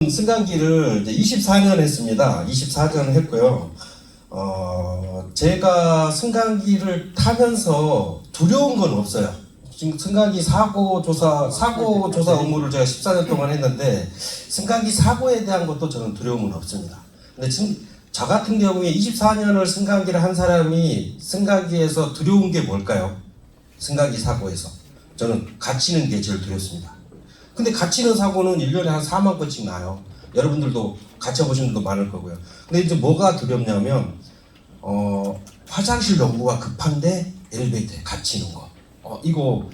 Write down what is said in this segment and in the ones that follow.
승강기를 이제 24년 했습니다. 24년 했고요. 제가 승강기를 타면서 두려운 건 없어요. 지금 승강기 사고 조사 업무를 제가 14년 동안 했는데 승강기 사고에 대한 것도 저는 두려움은 없습니다. 근데 지금 저 같은 경우에 24년을 승강기를 한 사람이 승강기에서 두려운 게 뭘까요? 승강기 사고에서 저는 갇히는 게 제일 두렵습니다. 근데 갇히는 사고는 1년에 한 4만 건씩 나요. 여러분들도 갇혀보신 분도 많을 거고요. 근데 이제 뭐가 두렵냐면 화장실 연구가 급한데 엘리베이터에 갇히는 거. 이거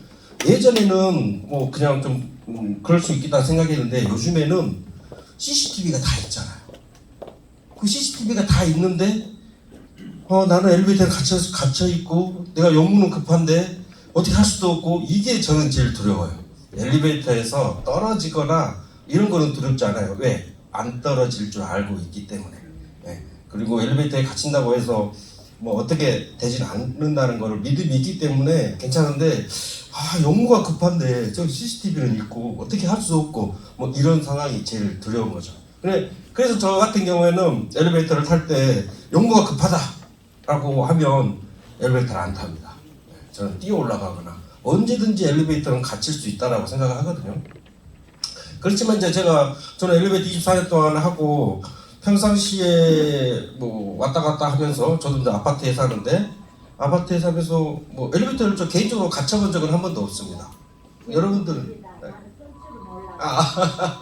예전에는 뭐 그냥 좀 그럴 수 있겠다 생각했는데 요즘에는 CCTV가 다 있잖아요. 그 CCTV가 다 있는데 나는 엘리베이터에 갇혀 있고 내가 연구는 급한데 어떻게 할 수도 없고, 이게 저는 제일 두려워요. 엘리베이터에서 떨어지거나 이런 거는 두렵지 않아요. 왜? 안 떨어질 줄 알고 있기 때문에. 네. 그리고 엘리베이터에 갇힌다고 해서 뭐 어떻게 되진 않는다는 걸 믿음이 있기 때문에 괜찮은데, 연구가 급한데 저기 CCTV는 있고 어떻게 할 수 없고 뭐 이런 상황이 제일 두려운 거죠. 그래서 저 같은 경우에는 엘리베이터를 탈 때 연구가 급하다라고 하면 엘리베이터를 안 탑니다. 저는 뛰어 올라가거나 언제든지 엘리베이터는 갇힐 수 있다라고 생각을 하거든요. 그렇지만 이제 저는 엘리베이터 24년 동안 하고 평상시에 뭐 왔다 갔다 하면서, 저도 이제 아파트에 사는데 아파트에 살면서 뭐 엘리베이터를 저 개인적으로 갇혀본 적은 한 번도 없습니다. 여러분들은? 네.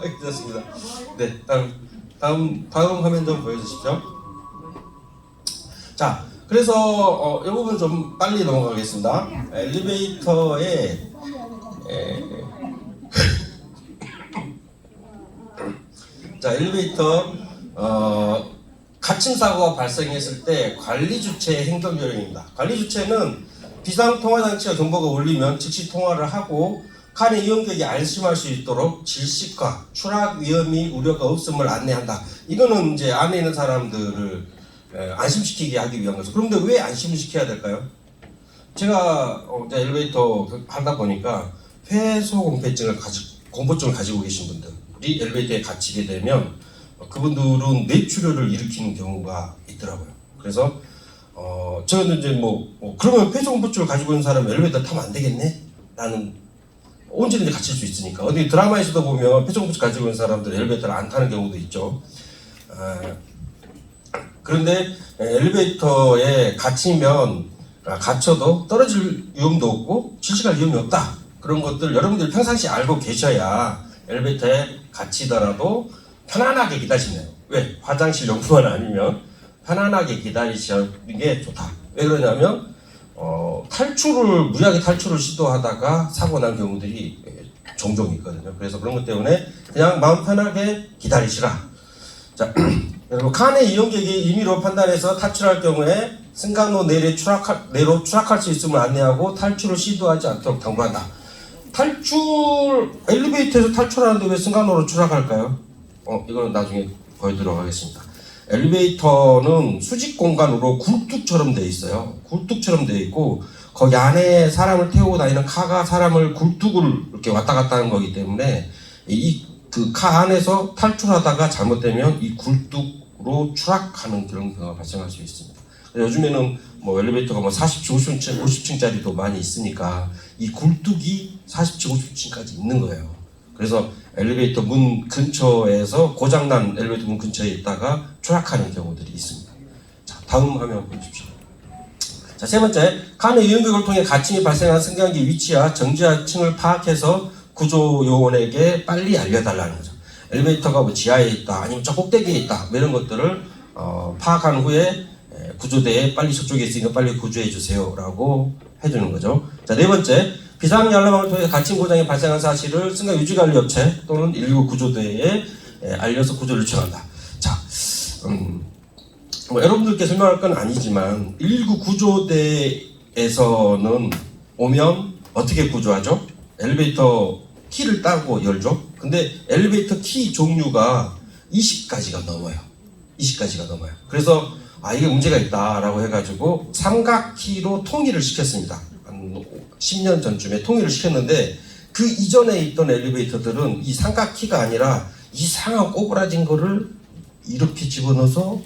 괜찮습니다. 네, 다음 화면 좀 보여주십시오. 자, 그래서 이 부분 좀 빨리 넘어가겠습니다. 엘리베이터에 자, 엘리베이터 갇힘 사고가 발생했을 때 관리 주체의 행동 요령입니다. 관리 주체는 비상 통화 장치가 경보가 울리면 즉시 통화를 하고 칸의 이용객이 안심할 수 있도록 질식과 추락 위험이 우려가 없음을 안내한다. 이거는 이제 안에 있는 사람들을 안심시키게 하기 위한 거죠. 그런데 왜 안심을 시켜야 될까요? 제가 이제 엘리베이터 하다 보니까 공포증을 가지고 계신 분들이 엘리베이터에 갇히게 되면 그분들은 뇌출혈을 일으키는 경우가 있더라고요. 그래서 저는 이제 그러면 폐소공포증을 가지고 있는 사람은 엘리베이터 타면 안 되겠네? 라는, 언제든지 갇힐 수 있으니까. 어디 드라마에서도 보면 폐소공포증 가지고 있는 사람들 엘리베이터를 안 타는 경우도 있죠. 그런데 엘리베이터에 갇혀도 떨어질 위험도 없고 질식할 위험이 없다. 그런 것들 여러분들이 평상시에 알고 계셔야 엘리베이터에 갇히더라도 편안하게 기다리시네요. 왜? 화장실 연구만 아니면 편안하게 기다리시는 게 좋다. 왜 그러냐면 무리하게 탈출을 시도하다가 사고 난 경우들이 종종 있거든요. 그래서 그런 것 때문에 그냥 마음 편하게 기다리시라. 자, 여러분, 칸의 이용객이 임의로 판단해서 탈출할 경우에 승강로 내로 추락할 수 있음을 안내하고 탈출을 시도하지 않도록 당부한다. 엘리베이터에서 탈출하는데 왜 승강로로 추락할까요? 이거는 나중에 보여드리도록 하겠습니다. 엘리베이터는 수직 공간으로 굴뚝처럼 되어 있어요. 굴뚝처럼 되어 있고 거기 안에 사람을 태우고 다니는 카가 사람을 굴뚝을 이렇게 왔다 갔다 하는 거기 때문에 그 카 안에서 탈출하다가 잘못되면 이 굴뚝으로 추락하는 그런 경우가 발생할 수 있습니다. 요즘에는 엘리베이터가 40층, 50층짜리도 많이 있으니까 이 굴뚝이 40층, 50층까지 있는 거예요. 그래서 엘리베이터 문 근처에서 고장난 엘리베이터 문 근처에 있다가 추락하는 경우들이 있습니다. 자, 다음 화면 보십시오. 자, 세 번째, 칸의 이용객을 통해 갇힘이 발생한 승강기 위치와 정지하층을 파악해서 구조 요원에게 빨리 알려달라는 거죠. 엘리베이터가 지하에 있다, 아니면 저 꼭대기에 있다, 이런 것들을 파악한 후에 구조대에 빨리 저쪽에 있으니까 빨리 구조해 주세요라고 해주는 거죠. 자, 네 번째, 비상 연락망을 통해 갇힘 고장이 발생한 사실을 승강 유지관리업체 또는 119 구조대에 알려서 구조를 요청한다. 자, 여러분들께 설명할 건 아니지만 119 구조대에서는 오면 어떻게 구조하죠? 엘리베이터 키를 따고 열죠. 근데 엘리베이터 키 종류가 20가지가 넘어요. 20가지가 넘어요. 그래서 이게 문제가 있다라고 해가지고 삼각키로 통일을 시켰습니다. 한 10년 전쯤에 통일을 시켰는데 그 이전에 있던 엘리베이터들은 이 삼각키가 아니라 이상한 꼬부라진 거를 이렇게 집어넣어서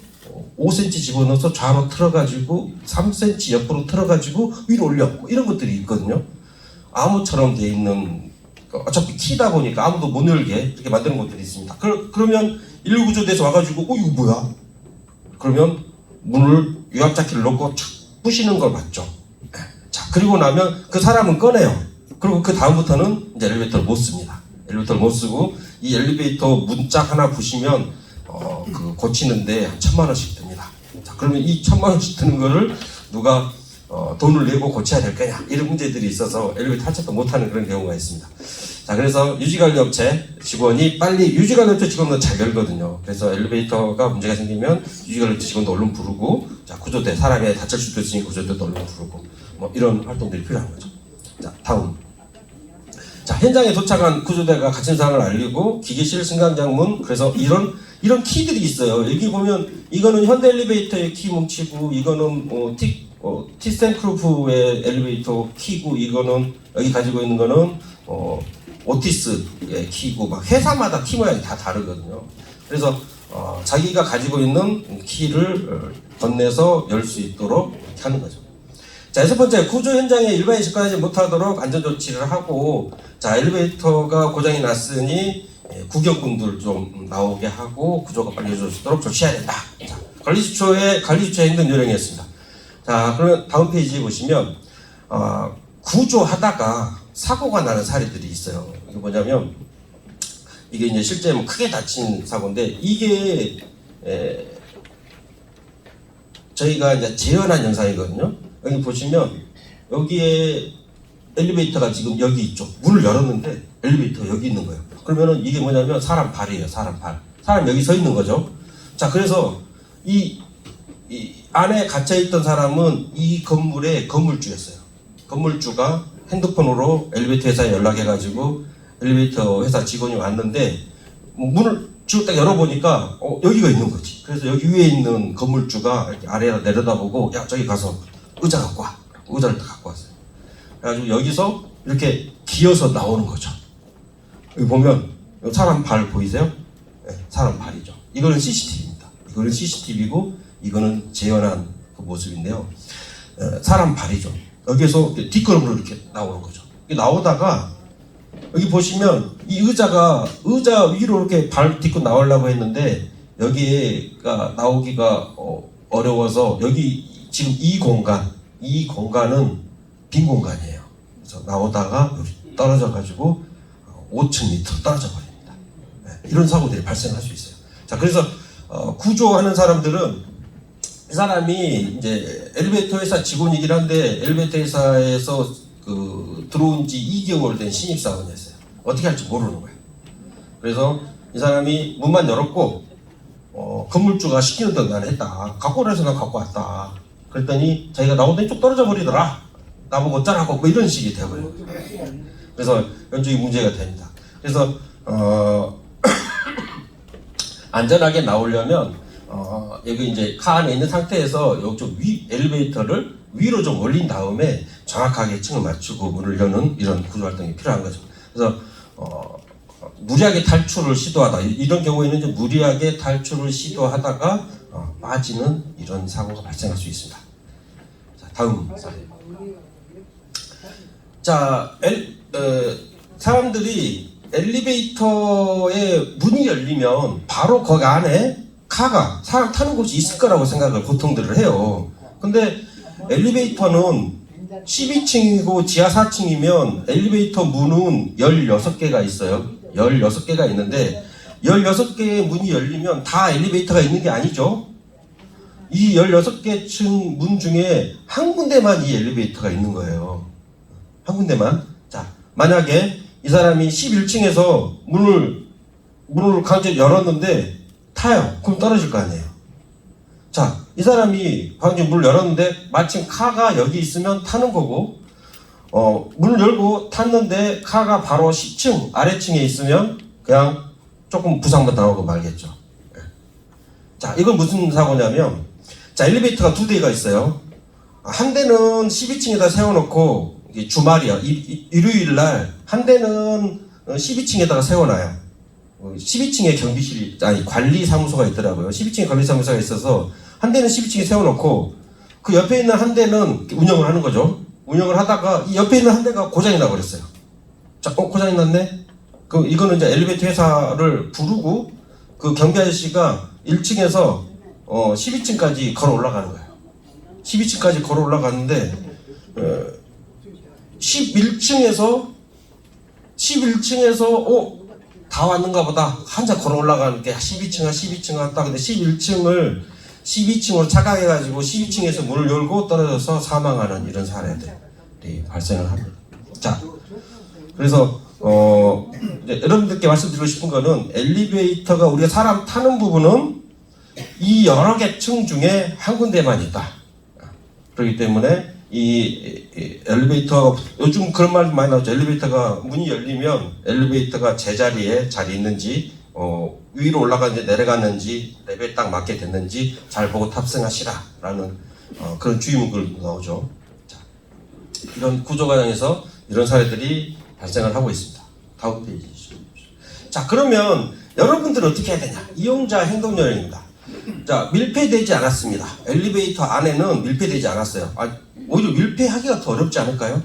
5cm 집어넣어서 좌로 틀어가지고 3cm 옆으로 틀어가지고 위로 올려 뭐 이런 것들이 있거든요. 암호처럼 돼 있는, 어차피 키다 보니까 아무도 못 열게 이렇게 만드는 것들이 있습니다. 그러면 1구조대에서 와가지고 이거 뭐야? 그러면 문을 유압자키를 넣고 착 부시는 걸 봤죠. 자, 그리고 나면 그 사람은 꺼내요. 그리고 그 다음부터는 이제 엘리베이터를 못 씁니다. 엘리베이터를 못 쓰고 이 엘리베이터 문짝 하나 부시면 그 고치는데 한 1,000만 원씩 듭니다. 자, 그러면 이 1,000만 원씩 드는 거를 누가 돈을 내고 고쳐야 될 거냐, 이런 문제들이 있어서 엘리베이터 하차도 못하는 그런 경우가 있습니다. 자, 그래서 유지관리업체 직원이 빨리, 유지관리업체 직원도 잘 열거든요. 그래서 엘리베이터가 문제가 생기면 유지관리업체 직원도 얼른 부르고, 자, 구조대, 사람이 다칠 수도 있으니 구조대도 얼른 부르고, 뭐 이런 활동들이 필요한 거죠. 자, 다음. 자, 현장에 도착한 구조대가 갇힌 상황을 알리고 기계실 승강장문, 그래서 이런 키들이 있어요. 여기 보면 이거는 현대 엘리베이터의 키 뭉치고, 이거는 티스텐크루프의 엘리베이터 키고, 이거는 여기 가지고 있는 거는 오티스의 키고, 막 회사마다 키 모양이 다 다르거든요. 그래서 자기가 가지고 있는 키를 건네서 열 수 있도록 이렇게 하는 거죠. 자, 여섯 번째, 구조 현장에 일반인이 접근하지 못하도록 안전조치를 하고, 자, 엘리베이터가 고장이 났으니 구경꾼들 좀 나오게 하고 구조가 빨리 이루어질 수 있도록 조치해야 된다. 자, 관리주초의 행동 요령이었습니다. 자, 그러면 다음 페이지에 보시면 구조하다가 사고가 나는 사례들이 있어요. 이게 뭐냐면, 이게 이제 실제 뭐 크게 다친 사고인데, 이게 저희가 이제 재현한 영상이거든요. 여기 보시면 여기에 엘리베이터가 지금 여기 있죠. 문을 열었는데 엘리베이터가 여기 있는 거예요. 그러면은 이게 뭐냐면 사람 발이에요. 사람 발. 사람 여기 서 있는 거죠. 자, 그래서 이 안에 갇혀있던 사람은 이 건물의 건물주였어요. 건물주가 핸드폰으로 엘리베이터 회사에 연락해가지고 엘리베이터 회사 직원이 왔는데 문을 쭉 딱 열어보니까 여기가 있는 거지. 그래서 여기 위에 있는 건물주가 이렇게 아래로 내려다보고, 야, 저기 가서 의자 갖고 와. 의자를 다 갖고 왔어요. 그래가지고 여기서 이렇게 기어서 나오는 거죠. 여기 보면 사람 발 보이세요? 네, 사람 발이죠. 이거는 CCTV입니다. 이거는 CCTV고 이거는 재현한 그 모습인데요. 사람 발이죠. 여기에서 뒷걸음으로 이렇게 나오는 거죠. 나오다가 여기 보시면 이 의자 위로 이렇게 발 딛고 나오려고 했는데 여기가 나오기가 어려워서, 여기 지금 이 공간은 빈 공간이에요. 그래서 나오다가 여기 떨어져가지고 5층 밑으로 떨어져 버립니다. 네, 이런 사고들이 발생할 수 있어요. 자, 그래서 구조하는 사람들은, 이 사람이 이제 엘리베이터 회사 직원이긴 한데 엘리베이터 회사에서 들어온 지 2개월 된 신입사원이었어요. 어떻게 할지 모르는 거예요. 그래서 이 사람이 문만 열었고 건물주가 시키는 대로 난 했다. 갖고 오라서 난 갖고 왔다. 그랬더니 자기가 나오더니 쭉 떨어져 버리더라. 나보고 어쩌라고, 뭐 이런 식이 되어버려요. 그래서 연중이 문제가 됩니다. 그래서 안전하게 나오려면 여기 이제 카 안에 있는 상태에서 이쪽 엘리베이터를 위로 좀 올린 다음에 정확하게 층을 맞추고 문을 여는 이런 구조 활동이 필요한 거죠. 그래서 무리하게 탈출을 시도하다, 이런 경우에는 이제 무리하게 탈출을 시도하다가 빠지는 이런 사고가 발생할 수 있습니다. 자, 다음 사례. 자, 사람들이 엘리베이터의 문이 열리면 바로 거기 안에 카가, 사람 타는 곳이 있을 거라고 생각을 보통들을 해요. 근데 엘리베이터는 12층이고 지하 4층이면 엘리베이터 문은 16개가 있어요. 16개가 있는데 16개의 문이 열리면 다 엘리베이터가 있는 게 아니죠. 이 16개 층 문 중에 한 군데만 이 엘리베이터가 있는 거예요. 한 군데만. 자, 만약에 이 사람이 11층에서 문을 강제 열었는데 타요. 그럼 떨어질 거 아니에요. 자, 이 사람이 방금 문을 열었는데 마침 카가 여기 있으면 타는 거고, 문을 열고 탔는데 카가 바로 10층 아래층에 있으면 그냥 조금 부상만 당하고 말겠죠. 자, 이건 무슨 사고냐면, 자, 엘리베이터가 두 대가 있어요. 한 대는 12층에다 세워놓고 주말이야, 일요일 날 한 대는 12층에다가 세워놔요. 12층에 경비실이 아니 관리사무소가 있더라고요. 12층에 관리사무소가 있어서 한 대는 12층에 세워놓고 그 옆에 있는 한 대는 운영을 하는 거죠. 운영을 하다가 이 옆에 있는 한 대가 고장이 나버렸어요. 자, 고장이 났네? 그 이거는 이제 엘리베이터 회사를 부르고 그 경비 아저씨가 1층에서 12층까지 걸어 올라가는 거예요. 12층까지 걸어 올라가는데 11층에서 다 왔는가 보다 한참 걸어 올라가는 게 12층 왔다. 근데 12층으로 착각해가지고 12층에서 문을 열고 떨어져서 사망하는 이런 사례들이 발생을 합니다. 자, 그래서 이제 여러분들께 말씀드리고 싶은 거는 엘리베이터가 우리가 사람 타는 부분은 이 여러 개 층 중에 한 군데만 있다. 그렇기 때문에 이 엘리베이터 요즘 그런 말 많이 나오죠. 엘리베이터가 문이 열리면 엘리베이터가 제자리에 잘 있는지 위로 올라가는지 내려갔는지 레벨 딱 맞게 됐는지 잘 보고 탑승하시라라는 그런 주의문구가 나오죠. 자, 이런 구조 과정에서 이런 사례들이 발생을 하고 있습니다. 다음 페이지 주십시오. 자, 그러면 여러분들은 어떻게 해야 되냐? 이용자 행동 요령입니다. 자, 밀폐되지 않았습니다. 엘리베이터 안에는 밀폐되지 않았어요. 오히려 밀폐하기가 더 어렵지 않을까요?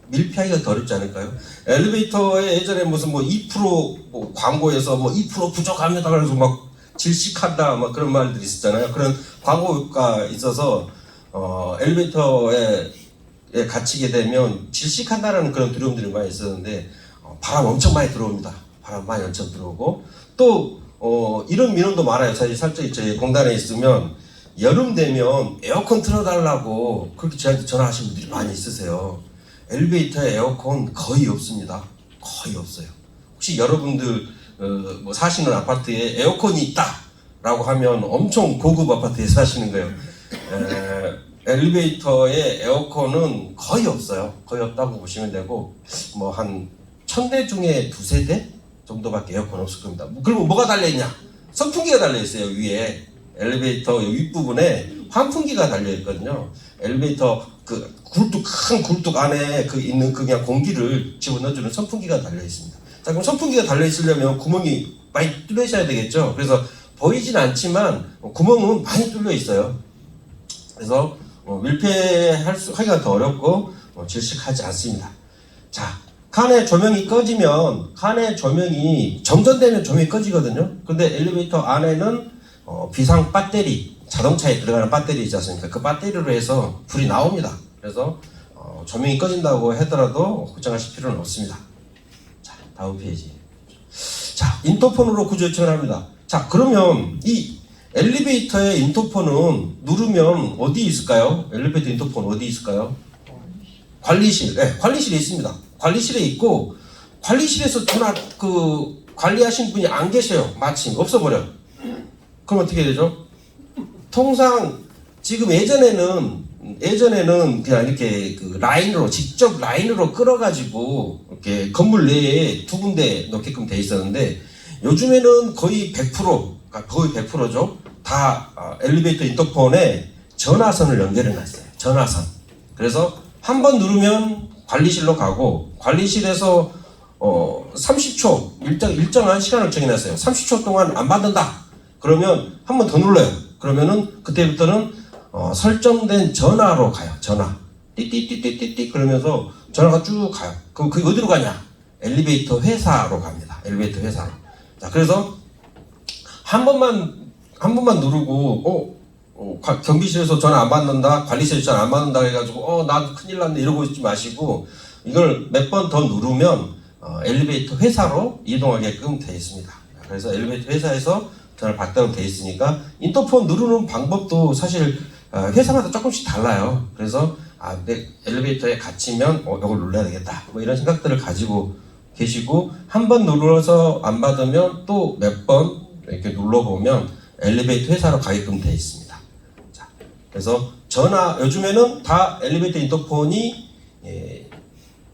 밀폐하기가 더 어렵지 않을까요? 엘리베이터에 예전에 무슨 2% 광고에서 2% 부족합니다. 그래서 막 질식한다 막 그런 말들이 있었잖아요. 그런 광고가 있어서 엘리베이터에 갇히게 되면 질식한다라는 그런 두려움들이 많이 있었는데 바람 엄청 많이 들어옵니다. 바람 많이 엄청 들어오고 또 이런 민원도 많아요. 사실 살짝 저희 공단에 있으면 여름 되면 에어컨 틀어달라고 그렇게 저한테 전화하시는 분들이 많이 있으세요. 엘리베이터에 에어컨 거의 없습니다. 거의 없어요. 혹시 여러분들 사시는 아파트에 에어컨이 있다라고 하면 엄청 고급 아파트에 사시는 거예요. 엘리베이터에 에어컨은 거의 없어요. 거의 없다고 보시면 되고 한 1000대 중에 2~3대 정도밖에 에어컨 없을 겁니다. 그리고 뭐가 달려있냐? 선풍기가 달려있어요. 위에 엘리베이터 윗부분에 환풍기가 달려있거든요. 엘리베이터 그 큰 굴뚝 안에 있는 그냥 공기를 집어넣어주는 선풍기가 달려있습니다. 자, 그럼 선풍기가 달려있으려면 구멍이 많이 뚫려있어야 되겠죠. 그래서 보이진 않지만 구멍은 많이 뚫려있어요. 그래서 밀폐하기가 더 어렵고 질식하지 않습니다. 자, 칸에 조명이 꺼지면 칸에 조명이 정전되면 조명이 꺼지거든요. 근데 엘리베이터 안에는 비상 배터리, 자동차에 들어가는 배터리 있지 않습니까? 그 배터리로 해서 불이 나옵니다. 그래서 조명이 꺼진다고 하더라도 걱정하실 필요는 없습니다. 자, 다음 페이지. 자, 인터폰으로 구조 요청을 합니다. 자, 그러면 이 엘리베이터의 인터폰은 누르면 어디 있을까요? 엘리베이터 인터폰 어디 있을까요? 관리실. 네, 관리실에 있습니다. 관리실에 있고 관리실에서 전화 관리하신 분이 안 계셔요. 마침 없어버려. 그럼 어떻게 되죠? 통상 지금 예전에는 그냥 이렇게 직접 라인으로 끌어가지고 이렇게 건물 내에 2군데 넣게끔 돼 있었는데 요즘에는 거의 100%죠. 다 엘리베이터 인터폰에 전화선을 연결해 놨어요. 전화선. 그래서 한 번 누르면 관리실로 가고 관리실에서 30초 일정한 시간을 정해놨어요. 30초 동안 안 받는다. 그러면 한 번 더 눌러요. 그러면은 그때부터는 설정된 전화로 가요. 전화. 띠띠띠띠띠띠 그러면서 전화가 쭉 가요. 그게 어디로 가냐? 엘리베이터 회사로 갑니다. 엘리베이터 회사로. 자, 그래서 한 번만 누르고 경비실에서 전화 안 받는다, 관리실에서 전화 안 받는다 해가지고 나 큰일 났네 이러고 있지 마시고 이걸 몇 번 더 누르면 엘리베이터 회사로 이동하게끔 되어 있습니다. 그래서 엘리베이터 회사에서 전화를 받도록 되어 있으니까 인터폰 누르는 방법도 사실 회사마다 조금씩 달라요. 그래서 내 엘리베이터에 갇히면 이걸 눌러야 되겠다 이런 생각들을 가지고 계시고 한 번 눌러서 안 받으면 또 몇 번 이렇게 눌러보면 엘리베이터 회사로 가게끔 되어 있습니다. 자, 그래서 요즘에는 다 엘리베이터 인터폰이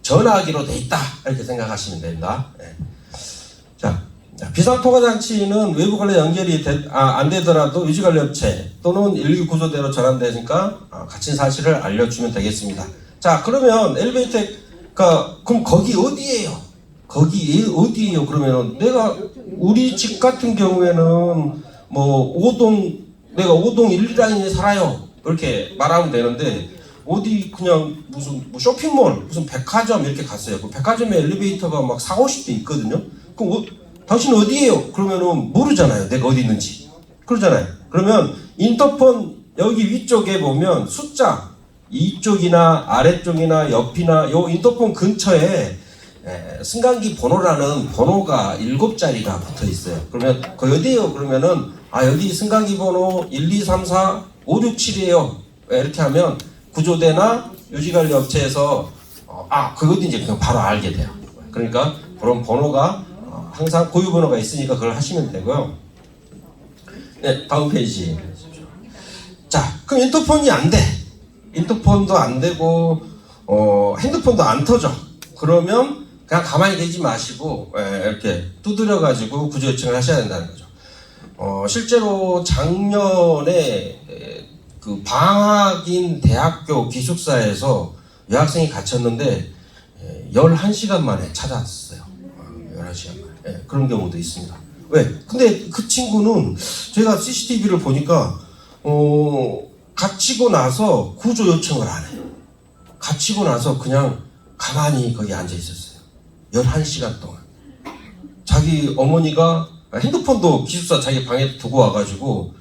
전화하기로 돼 있다 이렇게 생각하시면 됩니다. 자, 비상통화장치는 외부 관련 연결이 안 되더라도 유지관리업체 또는 119 구조대로 전환되니까 갇힌 사실을 알려주면 되겠습니다. 자, 그러면 엘리베이터가 그럼 거기 어디예요? 거기 어디예요? 그러면은 내가 우리 집 같은 경우에는 뭐 5동 내가 5동 1라인에 살아요. 이렇게 말하면 되는데 어디 그냥 무슨 뭐 쇼핑몰 무슨 백화점 이렇게 갔어요. 그 백화점에 엘리베이터가 막 4, 50대 있거든요. 그럼 당신 어디예요? 그러면은 모르잖아요. 내가 어디 있는지. 그러잖아요. 그러면 인터폰 여기 위쪽에 보면 숫자 이쪽이나 아래쪽이나 옆이나 요 인터폰 근처에 승강기 번호라는 번호가 7자리가 붙어 있어요. 그러면 그 어디에요? 그러면은 여기 승강기 번호 1, 2, 3, 4, 5, 6, 7이에요. 이렇게 하면 구조대나 유지관리 업체에서 그거 어딘지 그냥 바로 알게 돼요. 그러니까 그런 번호가 항상 고유 번호가 있으니까 그걸 하시면 되고요. 네, 다음 페이지. 자, 그럼 인터폰이 안 돼. 인터폰도 안 되고 핸드폰도 안 터져. 그러면 그냥 가만히 계지 마시고 이렇게 두드려 가지고 구조 요청을 하셔야 된다는 거죠. 실제로 작년에 그 방학인 대학교 기숙사에서 여학생이 갇혔는데 11시간 만에 찾아왔어요. 11시간 만에. 그런 경우도 있습니다. 왜? 근데 그 친구는 제가 CCTV를 보니까 갇히고 나서 구조 요청을 안 해요. 갇히고 나서 그냥 가만히 거기 앉아 있었어요. 11시간 동안. 자기 어머니가 핸드폰도 기숙사 자기 방에 두고 와가지고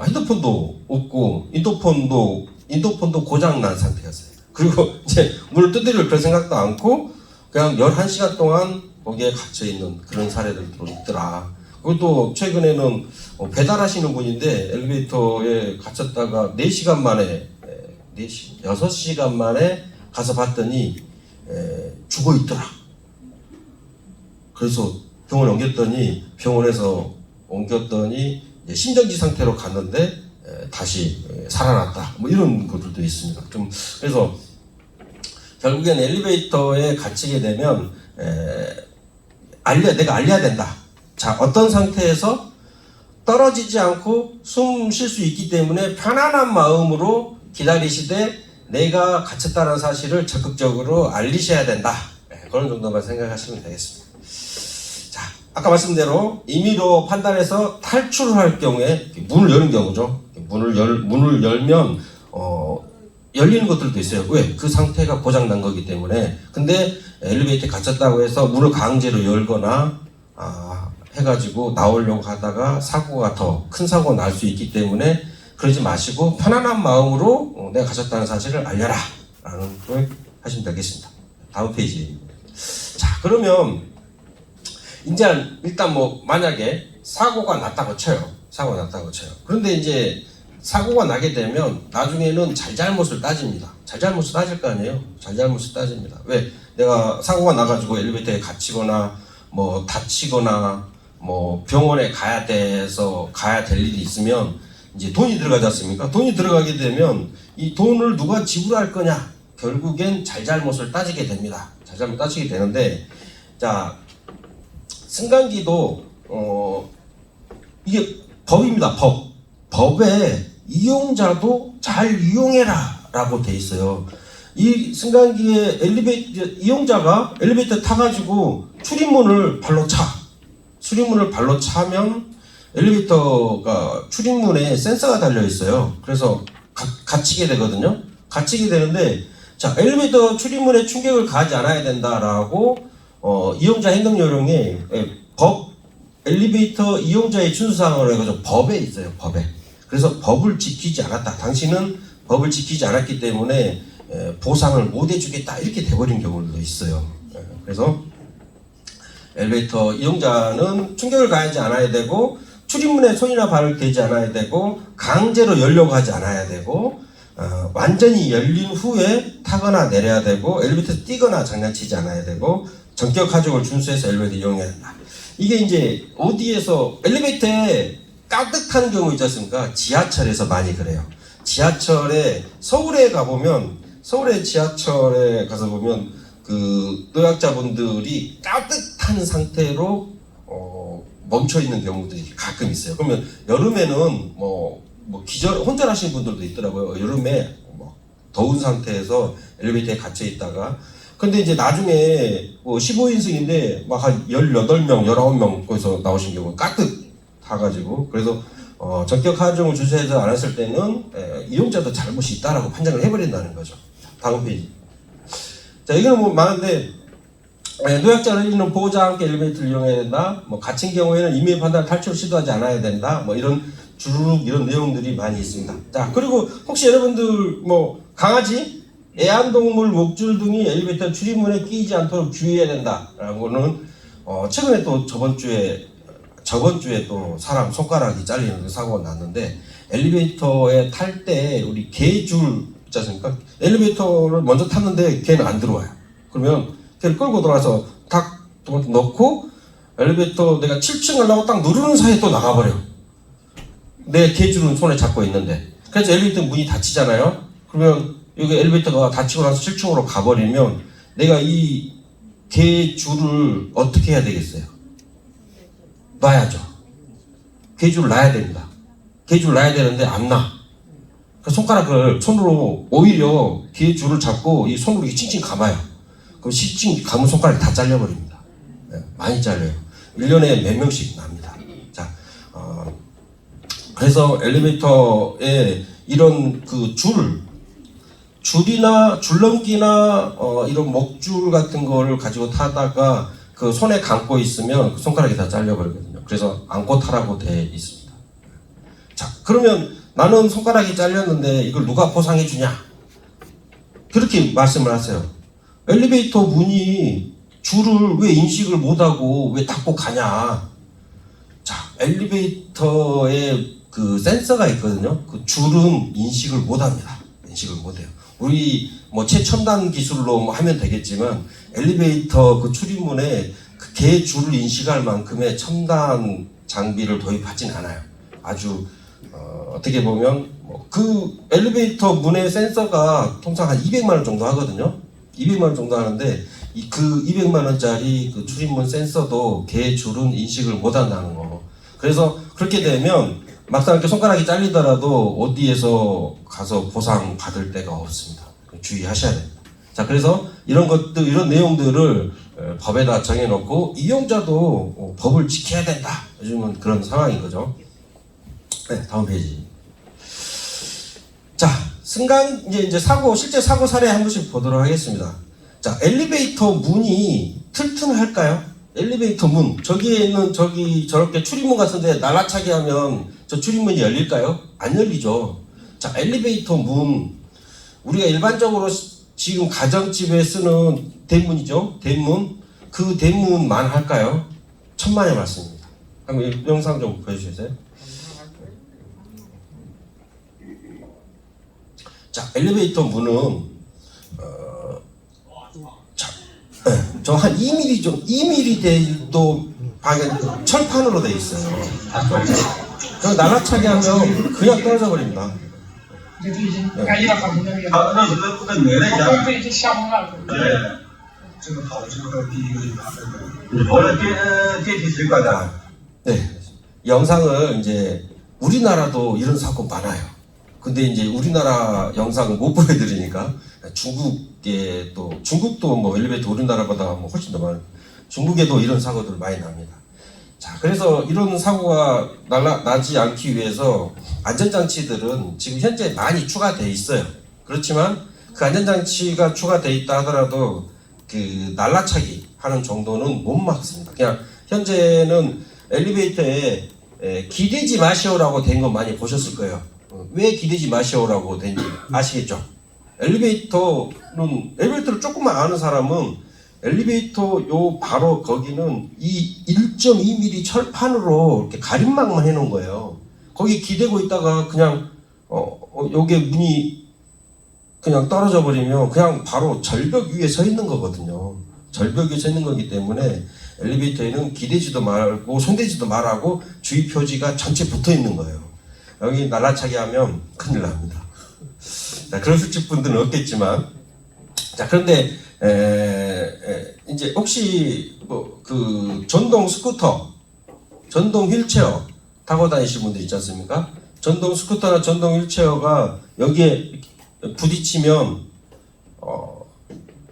핸드폰도 없고 인터폰도 고장 난 상태였어요. 그리고 이제 문을 두드릴 그런 생각도 않고 그냥 11시간 동안 거기에 갇혀 있는 그런 사례들도 있더라. 그리고 또 최근에는 배달하시는 분인데 엘리베이터에 갇혔다가 4시간 만에 6시간 만에 가서 봤더니 죽어 있더라. 그래서 병원에서 옮겼더니 이제 심정지 상태로 갔는데 다시 살아났다. 뭐 이런 것들도 있습니다. 좀 그래서 결국엔 엘리베이터에 갇히게 되면 내가 알려야 된다. 자, 어떤 상태에서 떨어지지 않고 숨 쉴 수 있기 때문에 편안한 마음으로 기다리시되 내가 갇혔다는 사실을 적극적으로 알리셔야 된다. 그런 정도만 생각하시면 되겠습니다. 자, 아까 말씀대로 임의로 판단해서 탈출을 할 경우에 문을 여는 경우죠. 문을 열면 열리는 것들도 있어요. 왜? 그 상태가 고장난 거기 때문에. 근데 엘리베이터에 갇혔다고 해서 문을 강제로 열거나 해가지고 나오려고 하다가 사고가 더 큰 사고가 날 수 있기 때문에 그러지 마시고 편안한 마음으로 내가 갇혔다는 사실을 알려라 라는 걸 하시면 되겠습니다. 다음 페이지. 자, 그러면 이제 일단 만약에 사고가 났다고 쳐요. 그런데 이제 사고가 나게 되면 나중에는 잘잘못을 따집니다. 잘잘못을 따질 거 아니에요? 잘잘못을 따집니다. 왜? 내가 사고가 나가지고 엘리베이터에 갇히거나 다치거나 병원에 가야 될 일이 있으면 이제 돈이 들어가지 않습니까? 돈이 들어가게 되면 이 돈을 누가 지불할 거냐? 결국엔 잘잘못을 따지게 됩니다. 잘잘못 따지게 되는데, 자, 승강기도 이게 법입니다. 법에 이용자도 잘 이용해라 라고 돼 있어요. 이 승강기에 이용자가 엘리베이터 타가지고 출입문을 발로 차면 엘리베이터가 출입문에 센서가 달려 있어요. 그래서 갇히게 되거든요. 갇히게 되는데, 자, 엘리베이터 출입문에 충격을 가하지 않아야 된다라고 이용자 행동 요령에 엘리베이터 이용자의 준수사항으로 해가지고 법에 있어요. 법에. 그래서 법을 지키지 않았다. 당신은 법을 지키지 않았기 때문에 보상을 못 해주겠다. 이렇게 돼버린 경우도 있어요. 그래서 엘리베이터 이용자는 충격을 가하지 않아야 되고 출입문에 손이나 발을 대지 않아야 되고 강제로 열려고 하지 않아야 되고 완전히 열린 후에 타거나 내려야 되고 엘리베이터 뛰거나 장난치지 않아야 되고 전격 가족을 준수해서 엘리베이터 이용해야 된다. 이게 이제 어디에서 엘리베이터에 가득 탄 경우 있지 않습니까? 지하철에서 많이 그래요. 지하철에 서울에 지하철에 가서 보면 그 노약자분들이 가득한 상태로 멈춰 있는 경우들이 가끔 있어요. 그러면 여름에는 혼전하시는 분들도 있더라고요. 여름에 더운 상태에서 엘리베이터에 갇혀 있다가 근데 이제 나중에 뭐 15인승인데 막 한 18명, 19명 거기서 나오신 경우 가득 타가지고 그래서 전격 하중을 주최해서 안 했을 때는 이용자도 잘못이 있다라고 판정을 해버린다는 거죠. 다음 페이지. 자, 이거는 뭐 많은데 노약자는 보호자와 함께 엘리베이터를 이용해야 된다. 뭐 갇힌 경우에는 임의 판단 탈출을 시도하지 않아야 된다. 뭐 이런 주르륵 이런 내용들이 많이 있습니다. 자, 그리고 혹시 여러분들 뭐 강아지, 애완동물, 목줄 등이 엘리베이터 출입문에 끼이지 않도록 주의해야 된다라고는 최근에 또 저번 주에 또 사람 손가락이 잘리는 사고가 났는데 엘리베이터에 탈 때 우리 개줄 있지 않습니까? 엘리베이터를 먼저 탔는데 걔는 안 들어와요. 그러면 걔를 끌고 들어와서 딱 넣고 엘리베이터 내가 7층 가려고 딱 누르는 사이에 또 나가버려. 내 개줄은 손에 잡고 있는데. 그래서 엘리베이터 문이 닫히잖아요. 그러면 여기 엘리베이터가 닫히고 나서 7층으로 가버리면 내가 이 개줄을 어떻게 해야 되겠어요? 놔야죠. 개줄을 놔야 됩니다. 개줄을 놔야 되는데 안 놔. 손가락을 손으로 오히려 개줄을 잡고 이 손으로 이렇게 칭칭 감아요. 그럼 칭칭 감은 손가락이 다 잘려버립니다. 네, 많이 잘려요. 1년에 몇 명씩 납니다. 자, 그래서 엘리베이터에 이런 그 줄이나 줄넘기나 이런 목줄 같은 거를 가지고 타다가 그 손에 감고 있으면 그 손가락이 다 잘려버리거든요. 그래서 안고 타라고 돼 있습니다. 자, 그러면 나는 손가락이 잘렸는데 이걸 누가 보상해 주냐? 그렇게 말씀을 하세요. 엘리베이터 문이 줄을 왜 인식을 못하고 왜 닫고 가냐? 자, 엘리베이터에 그 센서가 있거든요. 그 줄은 인식을 못합니다. 인식을 못해요. 우리 뭐 최첨단 기술로 뭐 하면 되겠지만 엘리베이터 그 출입문에 그 개 줄을 인식할 만큼의 첨단 장비를 도입하진 않아요. 아주 어떻게 보면 뭐 그 엘리베이터 문의 센서가 통상 한 200만 원 정도 하거든요. 200만 원 정도 하는데 그 200만 원짜리 그 출입문 센서도 개 줄은 인식을 못한다는 거. 그래서 그렇게 되면 막상 이렇게 손가락이 잘리더라도 어디에서 가서 보상 받을 데가 없습니다. 주의하셔야 됩니다. 자, 그래서 이런 것들, 이런 내용들을 법에다 정해놓고 이용자도 법을 지켜야 된다. 요즘은 그런 상황인 거죠. 네, 다음 페이지. 자, 이제 실제 사고 사례 한 번씩 보도록 하겠습니다. 자, 엘리베이터 문이 튼튼할까요? 엘리베이터 문, 저기에 있는 저렇게 출입문 같은데 날라차게 하면 저 출입문이 열릴까요? 안 열리죠. 자, 엘리베이터 문, 우리가 일반적으로 지금 가정집에 쓰는 대문이죠. 대문, 그 대문만 할까요? 천만의 말씀입니다. 한번 영상 좀 보여주세요. 자, 엘리베이터 문은 저 한 2mm 돼도 방향 철판으로 돼 있어요. 그럼 날라차게 하면 그냥 떨어져 버립니다. 네. 네. 영상을 이제 우리나라도 이런 사건 많아요. 근데 이제 우리나라 영상을 못 보여드리니까 중국도 뭐 엘리베이터 우리나라보다 뭐 훨씬 더 많아요. 중국에도 이런 사고들 많이 납니다. 자, 그래서 이런 사고가 나지 않기 위해서 안전장치들은 지금 현재 많이 추가되어 있어요. 그렇지만 그 안전장치가 추가되어 있다 하더라도 그 날라차기 하는 정도는 못 막습니다. 그냥 현재는 엘리베이터에 기대지 마시오라고 된 거 많이 보셨을 거예요. 왜 기대지 마시오라고 된지 아시겠죠? 엘리베이터를 조금만 아는 사람은 엘리베이터 바로 거기는 이 1.2mm 철판으로 이렇게 가림막만 해놓은 거예요. 거기 기대고 있다가 그냥 요게 문이 그냥 떨어져 버리면 그냥 바로 절벽 위에 서 있는 거거든요. 절벽 위에 서 있는 거기 때문에 엘리베이터에는 기대지도 말고 손대지도 말하고 주의 표지가 전체 붙어 있는 거예요. 여기 날라차게 하면 큰일 납니다. 자, 그러실 분들은 없겠지만, 자, 그런데 이제 혹시 그 전동 스쿠터, 전동 휠체어 타고 다니시는 분들 있지 않습니까? 전동 스쿠터나 전동 휠체어가 여기에 부딪히면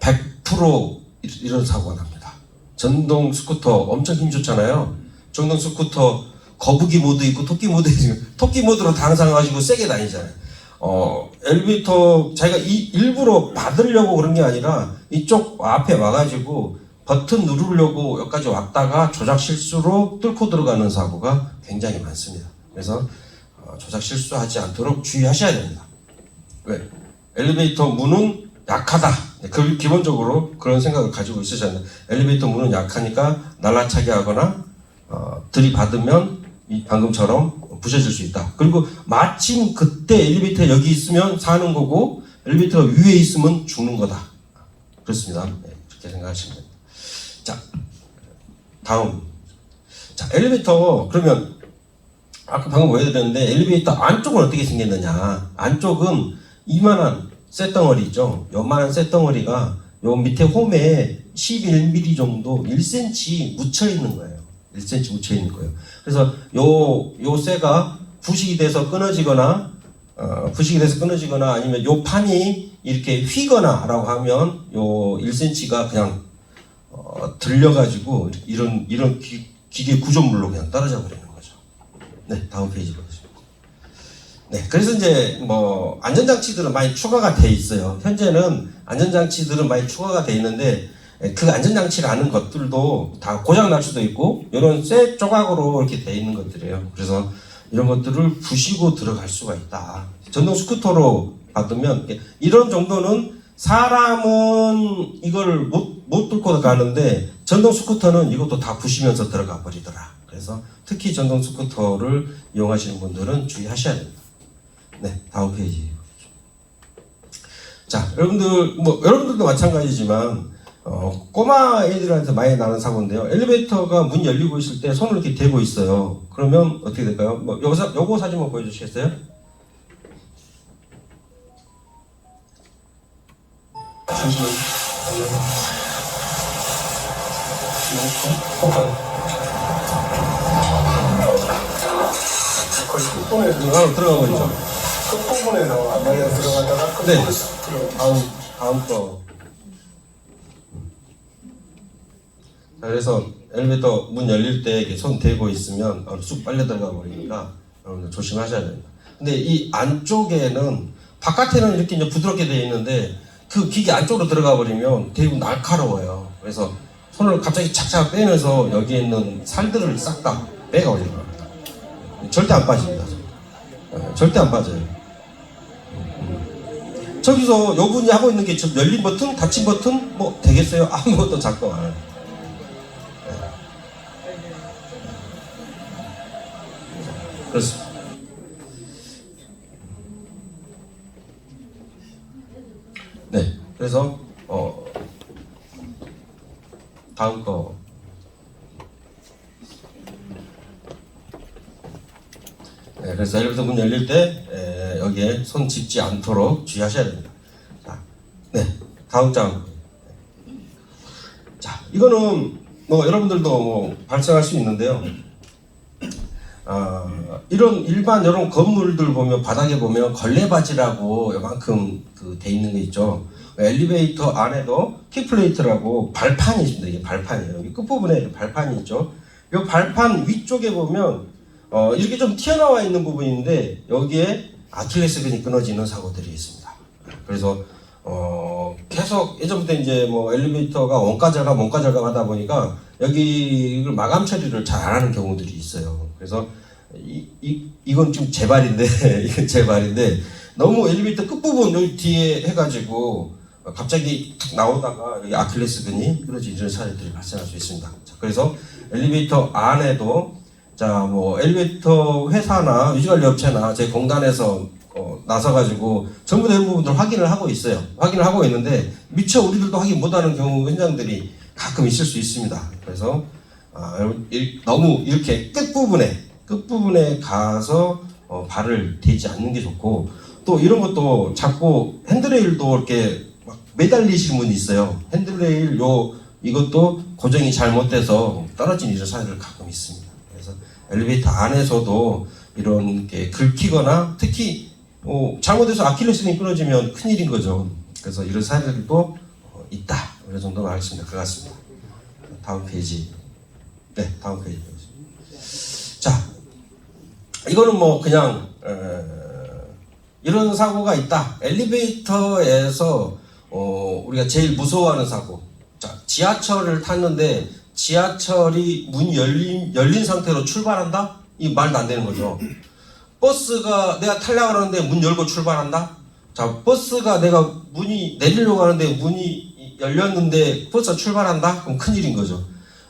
100% 앞으로 이런 사고가 납니다. 전동 스쿠터 엄청 힘 좋잖아요. 전동 스쿠터 거북이 모드 있고 토끼 모드 있고 토끼 모드로 당상가지고 세게 다니잖아요. 엘리베이터 자기가 일부러 받으려고 그런 게 아니라 이쪽 앞에 와가지고 버튼 누르려고 여기까지 왔다가 조작 실수로 뚫고 들어가는 사고가 굉장히 많습니다. 그래서 조작 실수하지 않도록 주의하셔야 됩니다. 왜? 엘리베이터 문은 약하다. 기본적으로 그런 생각을 가지고 있으셔야 돼요. 엘리베이터 문은 약하니까 날라차게 하거나 들이받으면 방금처럼 부셔질 수 있다. 그리고 마침 그때 엘리베이터 여기 있으면 사는 거고 엘리베이터가 위에 있으면 죽는 거다. 그렇습니다. 네, 그렇게 생각하시면 됩니다. 자, 다음. 자, 엘리베이터 그러면 아까 방금 보여드렸는데 엘리베이터 안쪽은 어떻게 생겼느냐. 안쪽은 이만한 쇳덩어리 있죠. 요만한 쇳덩어리가 요 밑에 홈에 11mm 정도 1cm 묻혀 있는 거예요. 1cm 묻혀 있는 거예요. 그래서 요 쇠가 부식이 돼서 끊어지거나 아니면 요 판이 이렇게 휘거나라고 하면 요 1cm가 그냥 들려가지고 이런 기계 구조물로 그냥 떨어져 버리는 거죠. 네, 다음 페이지 보겠습니다. 네, 그래서 이제 뭐 안전장치들은 많이 추가가 돼 있어요. 현재는 안전장치들은 많이 추가가 돼 있는데 그 안전장치라는 것들도 다 고장 날 수도 있고 이런 쇠 조각으로 이렇게 돼 있는 것들이에요. 그래서 이런 것들을 부시고 들어갈 수가 있다. 전동 스쿠터로 받으면 이런 정도는 사람은 이걸 못 뚫고 가는데 전동 스쿠터는 이것도 다 부시면서 들어가 버리더라. 그래서 특히 전동 스쿠터를 이용하시는 분들은 주의하셔야 됩니다. 네, 다음 페이지. 자, 여러분들도 마찬가지지만 꼬마 애들한테 많이 나는 사고인데요. 엘리베이터가 문 열리고 있을 때 손을 이렇게 대고 있어요. 그러면 어떻게 될까요? 요거 사진만 보여주시겠어요? 잠시만요. 거의 끝부분에 들어가 버리죠. 끝부분에서 안마기가 들어가다가 네. 끝부분에서 다음 거. 자, 그래서 엘리베이터 문 열릴 때 이렇게 손 대고 있으면 쑥 빨려 들어가 버리니까 여러분들 조심하셔야 됩니다. 근데 이 안쪽에는 바깥에는 이렇게 이제 부드럽게 되어 있는데 그 기계 안쪽으로 들어가 버리면 되게 날카로워요. 그래서 손을 갑자기 착착 빼면서 여기에 있는 살들을 싹 다 빼가 버리는 겁니다. 절대 안 빠집니다. 절대 안 빠져요. 저기서 요 분이 하고 있는 게 열린 버튼, 닫힌 버튼 뭐 되겠어요? 아무것도 작동 안 해요. 그렇습니다. 네, 그래서 다음 거. 네, 그래서 엘리베이터 문 열릴 때 여기에 손 짚지 않도록 주의하셔야 됩니다. 자, 네, 다음 장. 자, 이거는 뭐 여러분들도 뭐 발생할 수 있는데요. 이런 건물들 보면 바닥에 보면 걸레바지라고 요만큼 돼 있는 거 있죠. 엘리베이터 안에도 킥플레이트라고 발판이 있습니다. 이게 발판이에요. 여기 끝부분에 발판이 있죠. 이 발판 위쪽에 보면 이렇게 좀 튀어나와 있는 부분인데 여기에 아킬레스건이 끊어지는 사고들이 있습니다. 그래서 계속 예전부터 이제 뭐 엘리베이터가 원가절감 하다 보니까 여기 이걸 마감 처리를 잘 안 하는 경우들이 있어요. 그래서 이건 좀 제발인데 이건 제발인데 너무 엘리베이터 끝부분 여기 뒤에 해가지고 갑자기 탁 나오다가 여기 아킬레스건이 끊어지는 사례들이 발생할 수 있습니다. 자, 그래서 엘리베이터 안에도 뭐 엘리베이터 회사나 유지관리 업체나 제 공단에서 나서가지고 전부 대부분들 확인을 하고 있어요. 확인을 하고 있는데 미처 우리들도 확인 못하는 경우 현장들이 가끔 있을 수 있습니다. 그래서 너무 이렇게 끝부분에 가서 발을 대지 않는 게 좋고 또 이런 것도 자꾸 핸드레일도 이렇게 막 매달리시는 분이 있어요. 핸드레일 이것도 고정이 잘못돼서 떨어진 이런 사례를 가끔 있습니다. 그래서 엘리베이터 안에서도 이런 게 긁히거나 특히 잘못해서 아킬레스건이 끊어지면 큰일인 거죠. 그래서 이런 사례들도 있다. 어느 정도 알겠습니다. 그 같습니다. 다음 페이지. 네, 다음 페이지. 자, 이거는 뭐 그냥 이런 사고가 있다. 엘리베이터에서 우리가 제일 무서워하는 사고. 자, 지하철을 탔는데 지하철이 문이 열린 상태로 출발한다? 이 말도 안 되는 거죠. 버스가 내가 타려고 하는데 문 열고 출발한다? 자, 버스가 내가 문이 내리려고 하는데 문이 열렸는데 버스가 출발한다? 그럼 큰일인 거죠.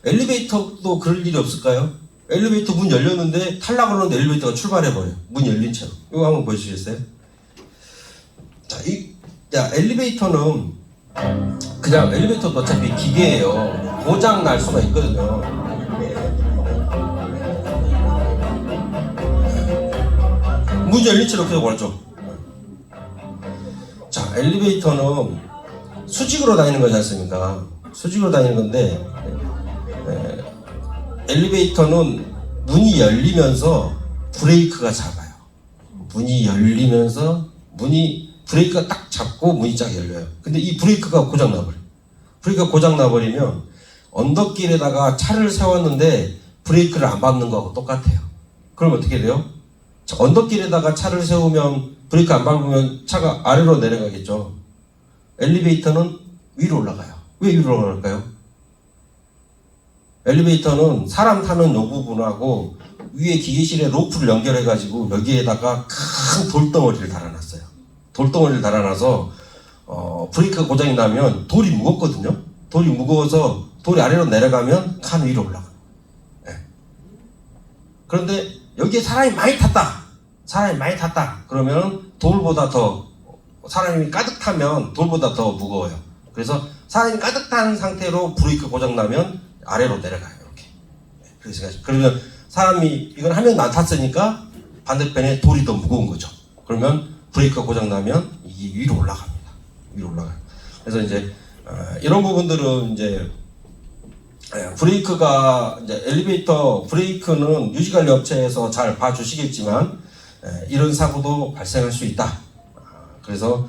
엘리베이터도 그럴 일이 없을까요? 엘리베이터 문 열렸는데 타려고 하는데 엘리베이터가 출발해버려요. 문 열린 채로. 이거 한번 보여주시겠어요? 자, 엘리베이터는 그냥 엘리베이터도 어차피 기계예요. 고장 날 수가 있거든요. 문 열린 채로 계속 왔죠. 자, 엘리베이터는 수직으로 다니는 거지 않습니까? 수직으로 다니는 건데 엘리베이터는 문이 열리면서 브레이크가 잡아요. 문이 열리면서 브레이크가 딱 잡고 문이 쫙 열려요. 근데 이 브레이크가 고장 나버려요. 브레이크가 고장 나버리면 언덕길에다가 차를 세웠는데 브레이크를 안 밟는 거하고 똑같아요. 그럼 어떻게 돼요? 자, 언덕길에다가 차를 세우면 브레이크 안 밟으면 차가 아래로 내려가겠죠. 엘리베이터는 위로 올라가요. 왜 위로 올라갈까요? 엘리베이터는 사람 타는 요 부분하고 위에 기계실에 로프를 연결해가지고 여기에다가 큰 돌덩어리를 달아놨어요. 돌덩어리를 달아놔서 브레이크가 고장이 나면 돌이 무겁거든요. 돌이 무거워서 돌이 아래로 내려가면 칸 위로 올라가요. 네. 그런데 여기에 사람이 많이 탔다. 그러면 돌보다 더 사람이 가득 타면 돌보다 더 무거워요. 그래서 사람이 가득 탄 상태로 브레이크 고장 나면 아래로 내려가요. 이렇게. 그래서 그러면 사람이 이걸 하면 안 탔으니까 반대편에 돌이 더 무거운 거죠. 그러면 브레이크가 고장 나면 이게 위로 올라갑니다. 위로 올라가요. 그래서 이제 이런 부분들은 이제 브레이크가 이제 엘리베이터 브레이크는 유지관리 업체에서 잘 봐주시겠지만 이런 사고도 발생할 수 있다. 그래서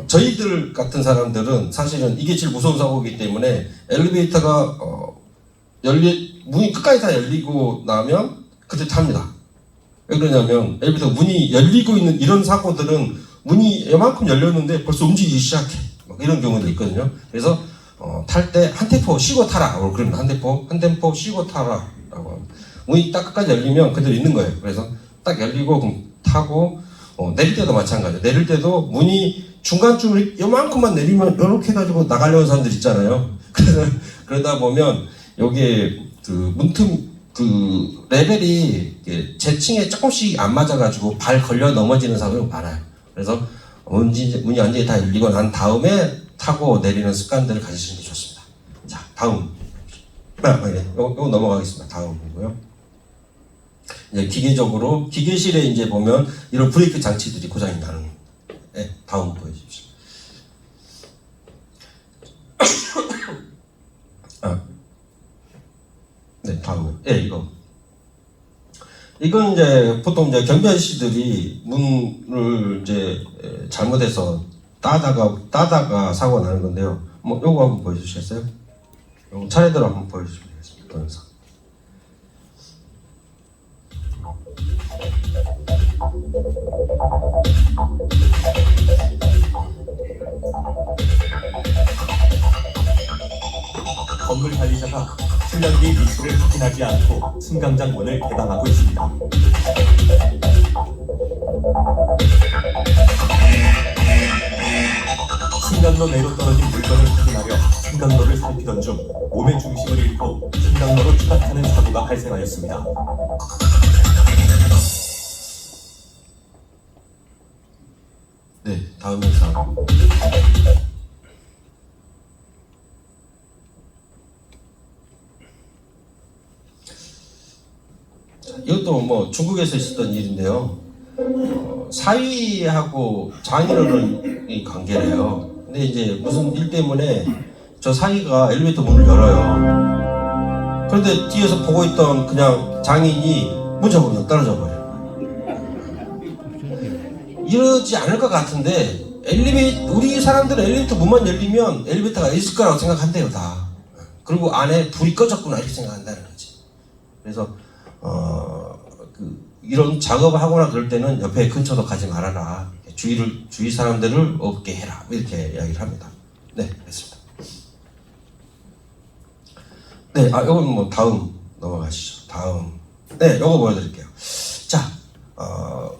저희들 같은 사람들은 사실은 이게 제일 무서운 사고이기 때문에 엘리베이터가 문이 끝까지 다 열리고 나면 그때 탑니다. 왜 그러냐면 엘리베이터 문이 열리고 있는 이런 사고들은 문이 이만큼 열렸는데 벌써 움직이기 시작해. 막 이런 경우도 있거든요. 그래서 탈 때 한 템포 쉬고 타라. 그러면 한 템포 쉬고 타라라고. 문이 딱 끝까지 열리면 그대로 있는 거예요. 그래서 딱 열리고 그럼 타고 내릴 때도 마찬가지예요. 내릴 때도 문이 중간쯤으로 이만큼만 내리면 이렇게 해가지고 나가려는 사람들 있잖아요. 그러다 보면 여기에 그 문틈 그 레벨이 재층에 조금씩 안 맞아가지고 발 걸려 넘어지는 사고가 많아요. 그래서 문이 완전히 다 열리고 난 다음에 타고 내리는 습관들을 가지시는 게 좋습니다. 자, 다음. 이거 넘어가겠습니다. 다음이고요. 이제 기계적으로 기계실에 이제 보면 이런 브레이크 장치들이 고장이 나는. 네, 다음 보여주십시오. 네, 다음은 이건 이제 보통 이제 경비 아저씨들이 문을 이제 잘못해서 따다가 사고가 나는 건데요. 뭐 요거 한번 보여주시겠어요? 요거 차례대로 한번 보여주시겠습니다. 동영상. 건물 관리자가 출연기 리스를 확인하지 않고 승강장 문을 개방하고 있습니다. 승강로 내로 떨어진 물건을 확인하려 승강로를 살피던 중 몸의 중심을 잃고 승강로로 추락하는 사고가 발생하였습니다. 네, 다음 영상. 이것도 뭐 중국에서 있었던 일인데요. 사위하고 장인어른이 관계래요. 근데 이제 무슨 일 때문에 저 사위가 엘리베이터 문을 열어요. 그런데 뒤에서 보고 있던 그냥 장인이 문 잡으면 떨어져 버려요. 이러지 않을 것 같은데 우리 사람들은 엘리베이터 문만 열리면 엘리베이터가 있을 거라고 생각한대요, 다. 그리고 안에 불이 꺼졌구나 이렇게 생각한다는 거지. 그래서 이런 작업을 하거나 그럴 때는 옆에 근처도 가지 말아라. 주위 사람들을 없게 해라. 이렇게 이야기를 합니다. 네, 됐습니다. 네, 이건 뭐 다음 넘어가시죠. 다음. 네, 요거 보여드릴게요. 자,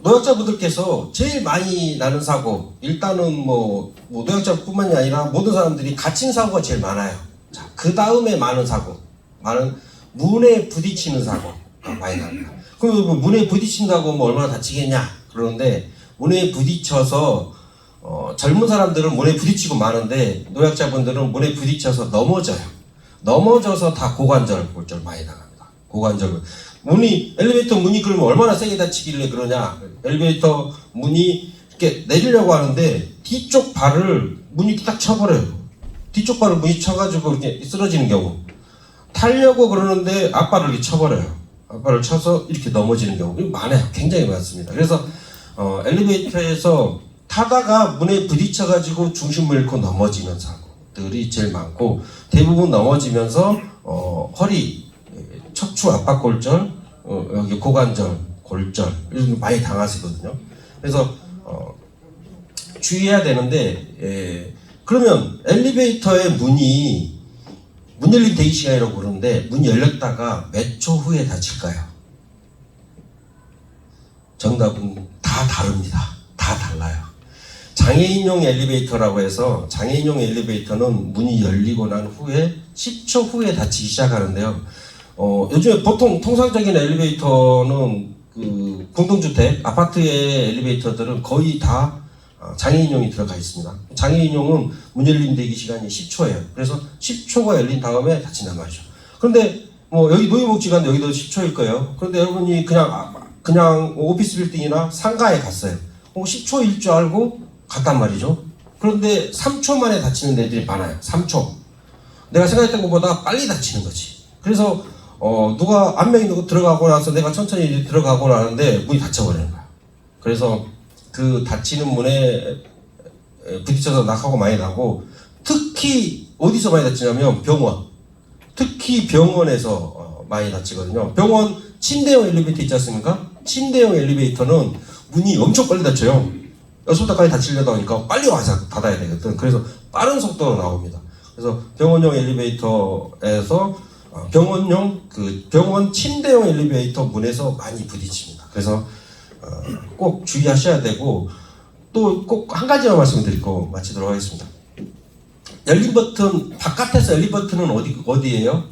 노약자분들께서 제일 많이 나는 사고, 일단은 뭐 노약자뿐만이 아니라 모든 사람들이 갇힌 사고가 제일 많아요. 자, 그 다음에 많은 사고, 문에 부딪히는 사고가 많이 납니다. 그럼 뭐 문에 부딪힌다고 뭐 얼마나 다치겠냐? 그러는데 문에 부딪혀서 젊은 사람들은 문에 부딪히고 마는데 노약자분들은 문에 부딪혀서 넘어져서 다 고관절 골절 많이 나갑니다. 고관절. 엘리베이터 문이 그러면 얼마나 세게 다치길래 그러냐? 엘리베이터 문이 이렇게 내리려고 하는데 뒤쪽 발을 문이 딱 쳐버려요. 뒤쪽 발을 문이 쳐가지고 이렇게 쓰러지는 경우. 타려고 그러는데 앞발을 이렇게 쳐버려요. 앞발을 쳐서 이렇게 넘어지는 경우 많아요. 굉장히 많습니다. 그래서 엘리베이터에서 타다가 문에 부딪혀가지고 중심을 잃고 넘어지는 사고들이 제일 많고, 대부분 넘어지면서 허리, 척추 압박골절, 여기 고관절, 골절 이런 거 많이 당하시거든요. 그래서 주의해야 되는데, 그러면 엘리베이터의 문 열림 대기 시간이라고 그러는데 문이 열렸다가 몇 초 후에 닫힐까요? 정답은 다 다릅니다. 다 달라요. 장애인용 엘리베이터라고 해서, 장애인용 엘리베이터는 문이 열리고 난 후에 10초 후에 닫히기 시작하는데요. 요즘에 보통 통상적인 엘리베이터는 공동주택, 아파트의 엘리베이터들은 거의 다 장애인용이 들어가 있습니다. 장애인용은 문 열림 대기 시간이 10초예요. 그래서 10초가 열린 다음에 닫힌단 말이죠. 그런데 뭐 여기 노인복지관 여기도 10초일 거예요. 그런데 여러분이 그냥 오피스 빌딩이나 상가에 갔어요. 10초일 줄 알고 갔단 말이죠. 그런데 3초 만에 닫히는 애들이 많아요. 3초. 내가 생각했던 것보다 빨리 닫히는 거지. 그래서 누가 한 명이 들어가고 나서 내가 천천히 들어가고 나는데 문이 닫혀버리는 거야. 그래서 그 닫히는 문에 부딪혀서 낙하고 많이 나고, 특히 어디서 많이 다치냐면 병원. 특히 병원에서 많이 다치거든요. 병원 침대용 엘리베이터 있지 않습니까? 침대용 엘리베이터는 문이 엄청 빨리 닫혀요. 여기서부터까지 닫히려다 보니까 빨리 와서 닫아야 되거든. 그래서 빠른 속도로 나옵니다. 그래서 병원용 엘리베이터에서 병원 침대용 엘리베이터 문에서 많이 부딪힙니다. 그래서 꼭 주의하셔야 되고, 또 꼭 한 가지만 말씀드리고 마치도록 하겠습니다. 열린 버튼, 바깥에서 열린 버튼은 어디예요?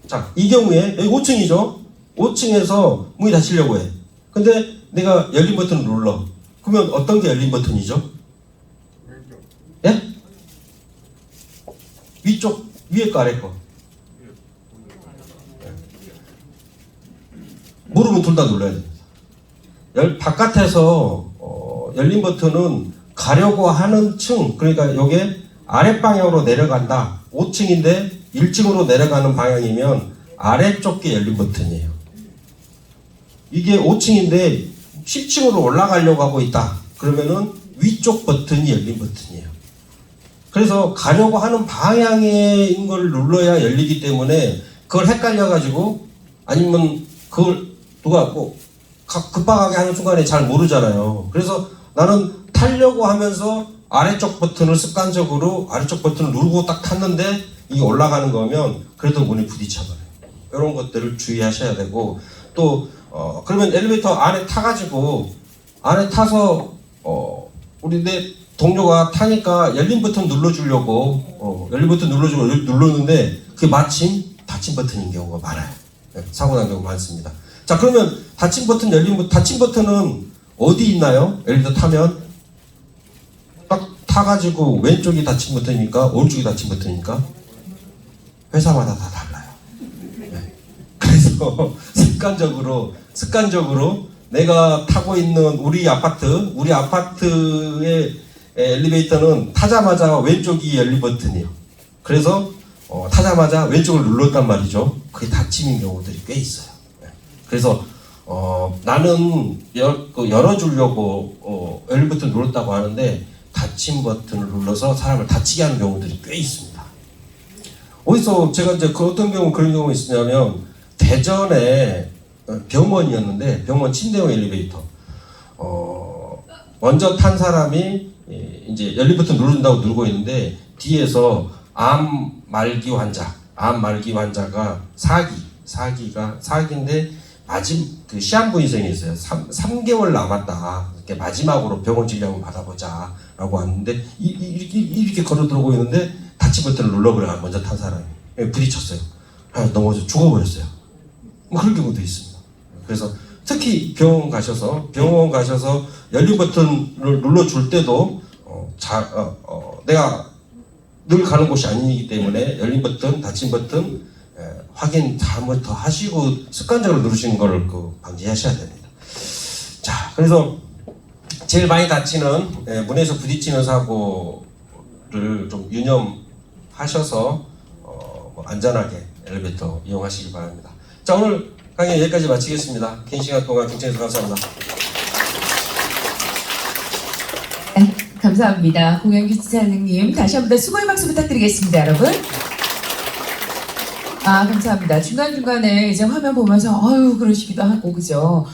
자, 이 경우에 여기 5층이죠? 5층에서 문이 닫히려고 해. 근데 내가 열린 버튼을 눌러. 그러면 어떤 게 열린 버튼이죠? 예? 위쪽, 위에 거, 아래 거. 모르면 둘 다 눌러야 됩니다. 바깥에서 열린 버튼은 가려고 하는 층, 그러니까 이게 아랫방향으로 내려간다. 5층인데 1층으로 내려가는 방향이면 아래쪽 게 열린 버튼이에요. 이게 5층인데 10층으로 올라가려고 하고 있다. 그러면은 위쪽 버튼이 열린 버튼이에요. 그래서 가려고 하는 방향인 걸 눌러야 열리기 때문에, 그걸 헷갈려가지고, 아니면 그걸 누가 급박하게 하는 순간에 잘 모르잖아요. 그래서 나는 타려고 하면서 아래쪽 버튼을 습관적으로 아래쪽 버튼을 누르고 딱 탔는데 이게 올라가는 거면 그래도 문이 부딪혀버려요. 이런 것들을 주의하셔야 되고, 또 그러면 엘리베이터 안에 타서 우리 내 동료가 타니까 열린 버튼 눌러주려고 눌렀는데 그게 마침 닫힌 버튼인 경우가 많아요. 네, 사고 난 경우가 많습니다. 자, 그러면 닫힌 버튼은 어디 있나요? 엘리베이터 타면 딱 타가지고 왼쪽이 닫힌 버튼입니까? 오른쪽이 닫힌 버튼입니까? 회사마다 다 달라요. 네. 그래서 습관적으로 내가 타고 있는 우리 아파트의 엘리베이터는 타자마자 왼쪽이 열린 버튼이에요. 그래서 타자마자 왼쪽을 눌렀단 말이죠. 그게 닫히는 경우들이 꽤 있어요. 그래서 나는 열어주려고 열린 버튼을 눌렀다고 하는데 닫힌 버튼을 눌러서 사람을 다치게 하는 경우들이 꽤 있습니다. 어디서 제가 이제 그 어떤 경우 그런 경우가 있었냐면 대전에 병원이었는데 병원 침대용 엘리베이터 먼저 탄 사람이 이제 열린 버튼 누른다고 누르고 있는데 뒤에서 암 말기 환자가 사기인데 그 시한부인생이 있어요. 3개월 남았다. 마지막으로 병원 진료 받아보자 라고 왔는데 이렇게 걸어 들어오고 있는데 닫힌 버튼을 눌러버려요. 먼저 탄 사람이 부딪혔어요. 넘어져 죽어버렸어요. 뭐 그런 경우도 있습니다. 그래서 특히 병원 가셔서 열린 버튼을 눌러줄 때도 내가 늘 가는 곳이 아니기 때문에 열린 버튼, 닫힌 버튼 확인 한 번 더 하시고 습관적으로 누르시는 걸 방지하셔야 됩니다. 자, 그래서 제일 많이 다치는 문에서 부딪히는 사고를 좀 유념하셔서 안전하게 엘리베이터 이용하시기 바랍니다. 자, 오늘 강의 여기까지 마치겠습니다. 긴 시간 동안 경청해주셔서 감사합니다. 네, 감사합니다. 공영규 지사님 다시 한번 더 수고의 박수 부탁드리겠습니다, 여러분. 감사합니다. 중간중간에 이제 화면 보면서 그러시기도 하고, 그죠?